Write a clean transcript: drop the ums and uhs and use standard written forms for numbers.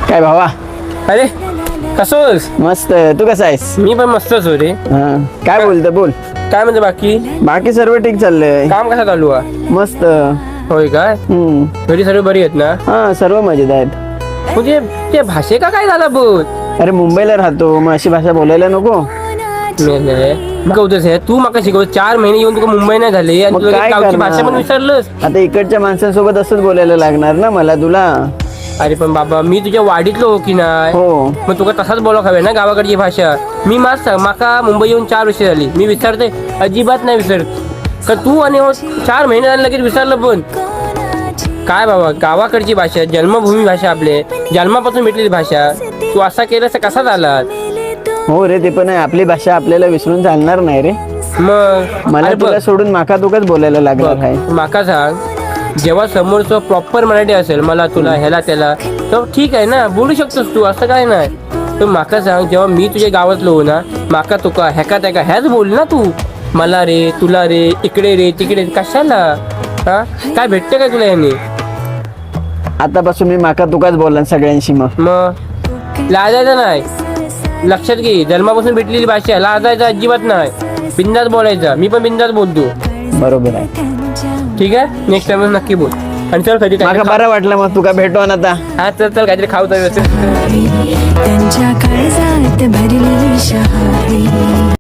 काय भावा? अरे कसोस? मस्त. तू कसा आहेस? मी पण मस्तच हो रे. हा. काय बोलतो बोल. काय म्हणते बाकी? बाकी सर्व ठीक चाललंय. काम कसं चालू आहे? मस्त. होय काय? घरी सर्व बरी आहेत ना? हा सर्व मजेत आहेत. म्हणजे ते भाषे का काय झाला बोल? अरे मुंबईला राहतो, मग अशी भाषा बोलायला नको. कवतस आहे तू माका शिकव 4 महिने येऊन तुला मुंबई नाही झाली आणि मग तुला काय गावची करणार? भाषा पण विसरलंस. आता इकडच्या माणसांसोबत असंच बोलायला लागणार ना मला तुला. अरे पण बाबा मी तुझ्या वाडीतलो हो की नाही? हो. मग तुका तसाच बोलावं हवे ना गावाकडची भाषा. मी माका मुंबई येऊन 4 वर्ष झाली. मी विसरते अजिबात नाही विसरत का तू आणि 4 महिने झाले लगेच विसरलं पण. काय बाबा गावाकडची भाषा जन्मभूमी भाषा आपले जन्मापासून भेटलेली भाषा तू असा केलं तर कसा झाला? हो रे, ते पण आहे. आपली भाषा आपल्याला विसरून चालणार नाही रे. मग मला अरे तुला बघ, सोडून माका तुकाच बोलायला लागणार आहे. माका सांग जेव्हा समोरचं प्रॉपर मराठी असेल मला तुला ह्याला त्याला तर ठीक आहे ना बोलू शकतोस तू असं काय नाही. तर माका सांग जेव्हा मी तुझ्या गावातलो हो ना माका तुका ह्याका त्याका ह्याच बोल ना तू. मला रे तुला रे इकडे रे तिकडे कशाला? हा काय भेटतं काय तुला याने? आतापासून मी माका तुकाच बोलणार सगळ्यांशी. मग लाजायचं नाही. लक्षात घे जन्मापासून भेटलेली भाषा लाजायचं अजिबात नाही. बिंदास बोलायचा. मी पण बिंदास बोलतो. बरोबर आहे. ठीक आहे नेक्स्ट टाइम नक्की बोल. आणि चल कधी माका बरं वाटलं मग तुका भेटू आता. हा चल चल काहीतरी खाऊ तर त्यांच्या काळजात भरली शहारी.